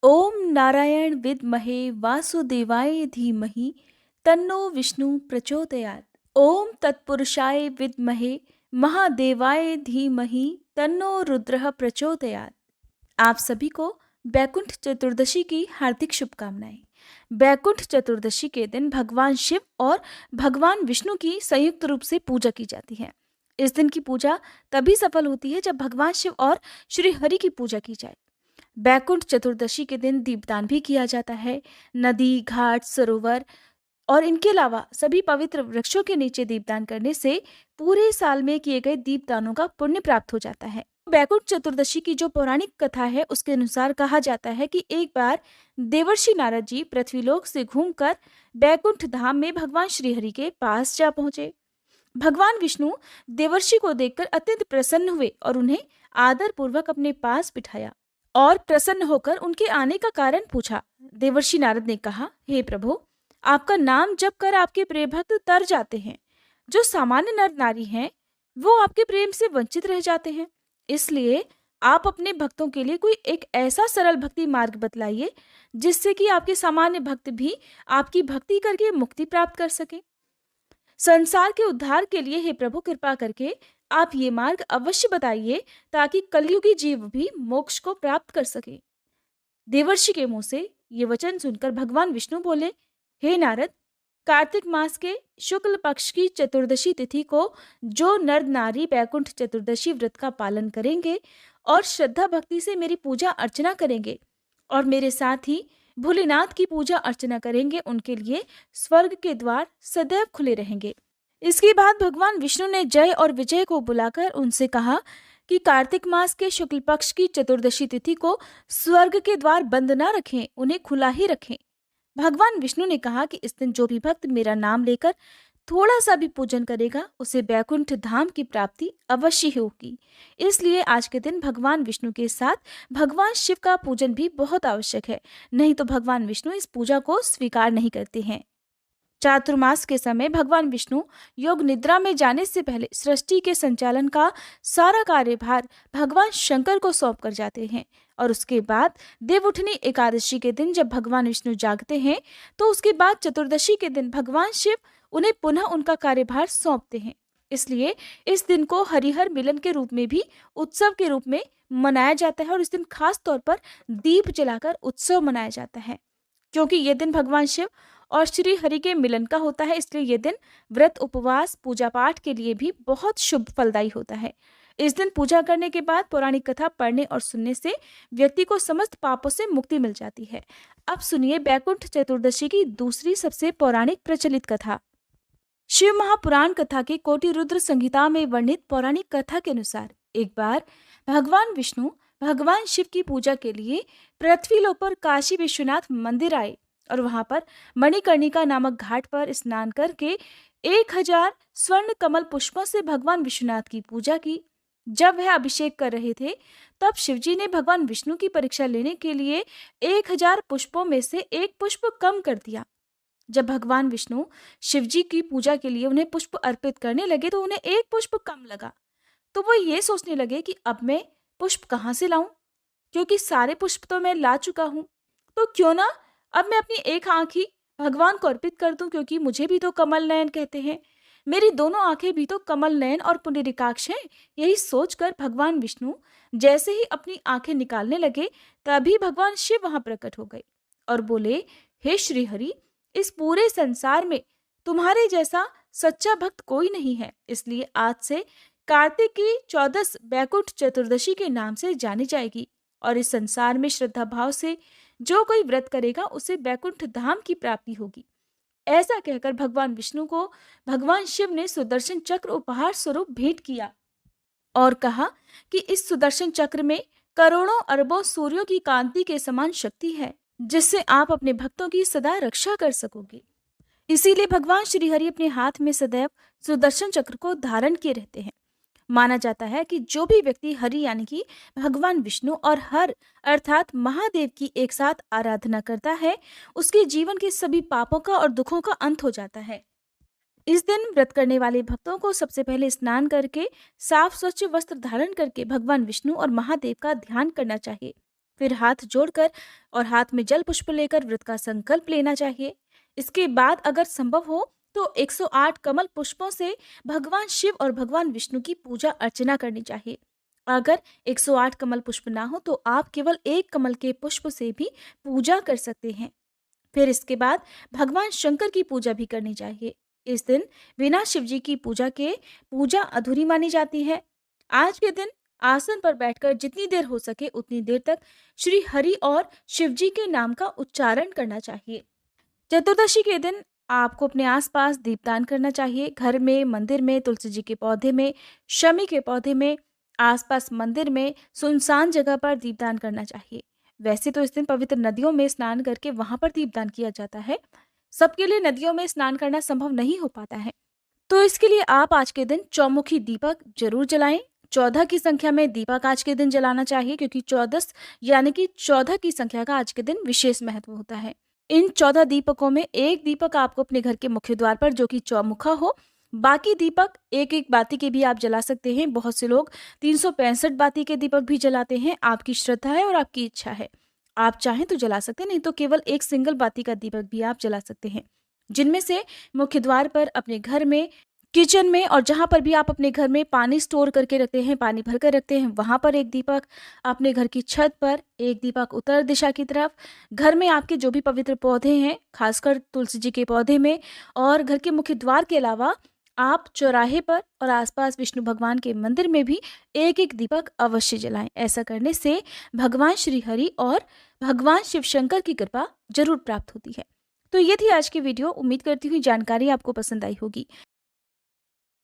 ओम नारायण विद्महे वासुदेवाय धीमहि तन्नो विष्णु प्रचोदयात्। ओम तत्पुरुषाय विद्महे महादेवाय धीमहि तन्नो रुद्रः प्रचोदयात्। आप सभी को बैकुंठ चतुर्दशी की हार्दिक शुभकामनाएं। बैकुंठ चतुर्दशी के दिन भगवान शिव और भगवान विष्णु की संयुक्त रूप से पूजा की जाती है। इस दिन की पूजा तभी सफल होती है जब भगवान शिव और श्री हरि की पूजा की जाए। बैकुंठ चतुर्दशी के दिन दीपदान भी किया जाता है। नदी, घाट, सरोवर और इनके अलावा सभी पवित्र वृक्षों के नीचे दीपदान करने से पूरे साल में किए गए दीपदानों का पुण्य प्राप्त हो जाता है। बैकुंठ चतुर्दशी की जो पौराणिक कथा है उसके अनुसार कहा जाता है कि एक बार देवर्षि नारद जी पृथ्वीलोक से घूमकर बैकुंठ धाम में भगवान श्रीहरि के पास जा पहुंचे। भगवान विष्णु देवर्षि को देखकर अत्यंत प्रसन्न हुए और उन्हें आदर पूर्वक अपने पास बिठाया और प्रसन्न होकर उनके आने का कारण पूछा। देवर्षि नारद ने कहा, हे प्रभु, आपका नाम जप कर आपके प्रिय भक्त तर जाते हैं। जो सामान्य नर नारी हैं वो आपके प्रेम से वंचित रह जाते हैं। इसलिए आप अपने भक्तों के लिए कोई एक ऐसा सरल भक्ति मार्ग बतलाइए जिससे कि आपके सामान्य भक्त भी आपकी भक्ति करके मुक्ति प्राप्त कर सके। संसार के उद्धार के लिए हे प्रभु, कृपा करके आप ये मार्ग अवश्य बताइए ताकि कलयुगी जीव भी मोक्ष को प्राप्त कर सके। देवर्षि के मुंह से ये वचन सुनकर भगवान विष्णु बोले, हे नारद, कार्तिक मास के शुक्ल पक्ष की चतुर्दशी तिथि को जो नर नारी बैकुंठ चतुर्दशी व्रत का पालन करेंगे और श्रद्धा भक्ति से मेरी पूजा अर्चना करेंगे और मेरे साथ ही भोलेनाथ की पूजा अर्चना करेंगे, उनके लिए स्वर्ग के द्वार सदैव खुले रहेंगे। इसके बाद भगवान विष्णु ने जय और विजय को बुलाकर उनसे कहा कि कार्तिक मास के शुक्ल पक्ष की चतुर्दशी तिथि को स्वर्ग के द्वार बंद न रखें, उन्हें खुला ही रखें। भगवान विष्णु ने कहा कि इस दिन जो भी भक्त मेरा नाम लेकर थोड़ा सा भी पूजन करेगा उसे बैकुंठ धाम की प्राप्ति अवश्य होगी। इसलिए आज के दिन भगवान विष्णु के साथ भगवान शिव का पूजन भी बहुत आवश्यक है, नहीं तो भगवान विष्णु इस पूजा को स्वीकार नहीं करते हैं। चातुर्मास के समय भगवान विष्णु योग निद्रा में जाने से पहले सृष्टि के संचालन का सारा कार्यभार भगवान शंकर को सौंप कर जाते हैं और उसके बाद देवउठनी एकादशी के दिन जब भगवान विष्णु जागते हैं तो उसके बाद चतुर्दशी के दिन भगवान शिव उन्हें पुनः उनका कार्यभार सौंपते हैं। इसलिए इस दिन को हरिहर मिलन के रूप में भी उत्सव के रूप में मनाया जाता है और इस दिन खास तौर पर दीप जलाकर उत्सव मनाया जाता है। क्योंकि ये दिन भगवान शिव और श्री हरि के मिलन का होता है, इसलिए ये दिन व्रत, उपवास, पूजा पाठ के लिए भी बहुत शुभ फलदायी होता है। इस दिन पूजा करने के बाद पौराणिक कथा पढ़ने और सुनने से व्यक्ति को समस्त पापों से मुक्ति मिल जाती है। अब सुनिए बैकुंठ चतुर्दशी की दूसरी सबसे पौराणिक प्रचलित कथा। शिव महापुराण कथा के कोटि रुद्र संहिता में वर्णित पौराणिक कथा के अनुसार एक बार भगवान विष्णु भगवान शिव की पूजा के लिए पृथ्वीलोक पर काशी विश्वनाथ मंदिर आए और वहां पर मणिकर्णिका नामक घाट पर स्नान करके 1000 स्वर्ण कमल पुष्पों से भगवान विश्वनाथ की पूजा की। जब वह अभिषेक कर रहे थे तब शिवजी ने भगवान विष्णु की परीक्षा लेने के लिए 1000 पुष्पों में से एक पुष्प कम कर दिया। जब भगवान विष्णु शिवजी की पूजा के लिए उन्हें पुष्प अर्पित करने लगे तो उन्हें एक पुष्प कम लगा। तो वो ये सोचने लगे कि अब मैं पुष्प कहाँ से लाऊं, क्योंकि सारे पुष्प तो मैं ला चुका हूं। तो क्यों ना अब मैं अपनी एक आंख ही भगवान को अर्पित कर दूं, क्योंकि मुझे भी तो कमल नयन कहते हैं, मेरी दोनों आंखें भी तो कमल नयन और पुंडरीकाक्ष हैं। यही सोचकर भगवान विष्णु जैसे ही अपनी आंखें निकालने लगे तभी भगवान शिव वहां प्रकट हो गए और बोले, हे श्री हरि, इस पूरे संसार में तुम्हारे जैसा सच्चा भक्त कोई नहीं है, इसलिए आज से कार्तिक की 14 बैकुंठ चतुर्दशी के नाम से जानी जाएगी और इस संसार में श्रद्धा भाव से जो कोई व्रत करेगा उसे बैकुंठ धाम की प्राप्ति होगी। ऐसा कहकर भगवान विष्णु को भगवान शिव ने सुदर्शन चक्र उपहार स्वरूप भेंट किया और कहा कि इस सुदर्शन चक्र में करोड़ों अरबों सूर्यों की कांति के समान शक्ति है जिससे आप अपने भक्तों की सदा रक्षा कर सकोगे। इसीलिए भगवान श्री हरि अपने हाथ में सदैव सुदर्शन चक्र को धारण किए रहते हैं। माना जाता है कि जो भी व्यक्ति हरि यानी कि भगवान विष्णु और हर अर्थात महादेव की एक साथ आराधना करता है उसके जीवन के सभी पापों का और दुखों का अंत हो जाता है। इस दिन व्रत करने वाले भक्तों को सबसे पहले स्नान करके साफ स्वच्छ वस्त्र धारण करके भगवान विष्णु और महादेव का ध्यान करना चाहिए। फिर हाथ जोड़कर और हाथ में जल पुष्प लेकर व्रत का संकल्प लेना चाहिए। इसके बाद अगर संभव हो तो 108 कमल पुष्पों से भगवान शिव और भगवान विष्णु की पूजा अर्चना करनी चाहिए। अगर 108 कमल पुष्प ना हो तो आप केवल एक कमल के पुष्प से भी पूजा कर सकते हैं। फिर इसके बाद भगवान शंकर की पूजा भी करनी चाहिए। इस दिन बिना शिव जी की पूजा के पूजा अधूरी मानी जाती है। आज के दिन आसन पर बैठकर जितनी देर हो सके उतनी देर तक श्री हरि और शिव जी के नाम का उच्चारण करना चाहिए। चतुर्दशी के दिन आपको अपने आसपास दीपदान करना चाहिए। घर में, मंदिर में, तुलसी जी के पौधे में, शमी के पौधे में, आसपास मंदिर में, सुनसान जगह पर दीपदान करना चाहिए। वैसे तो इस दिन पवित्र नदियों में स्नान करके वहां पर दीपदान किया जाता है। सबके लिए नदियों में स्नान करना संभव नहीं हो पाता है, तो इसके लिए आप आज के दिन चौमुखी दीपक जरूर जलाएं। 14 की संख्या में दीपक आज के दिन जलाना चाहिए, क्योंकि 14 यानी कि 14 की संख्या का आज के दिन विशेष महत्व होता है। इन 14 दीपकों में एक दीपक आपको अपने घर के मुख्य द्वार पर, जो कि चौमुखा हो, बाकी दीपक एक एक बाती के भी आप जला सकते हैं। बहुत से लोग 365 बाती के दीपक भी जलाते हैं। आपकी श्रद्धा है और आपकी इच्छा है, आप चाहें तो जला सकते हैं, नहीं तो केवल एक सिंगल बाती का दीपक भी आप जला सकते हैं। जिनमें से मुख्य द्वार पर, अपने घर में, किचन में और जहाँ पर भी आप अपने घर में पानी स्टोर करके रखते हैं, पानी भर कर रखते हैं, वहां पर एक दीपक, अपने घर की छत पर एक दीपक उत्तर दिशा की तरफ, घर में आपके जो भी पवित्र पौधे हैं, खासकर तुलसी जी के पौधे में, और घर के मुख्य द्वार के अलावा आप चौराहे पर और आसपास विष्णु भगवान के मंदिर में भी एक एक दीपक अवश्य जलाएं। ऐसा करने से भगवान श्री हरि और भगवान शिव शंकर की कृपा जरूर प्राप्त होती है। तो ये थी आज की वीडियो। उम्मीद करती हूँ जानकारी आपको पसंद आई होगी।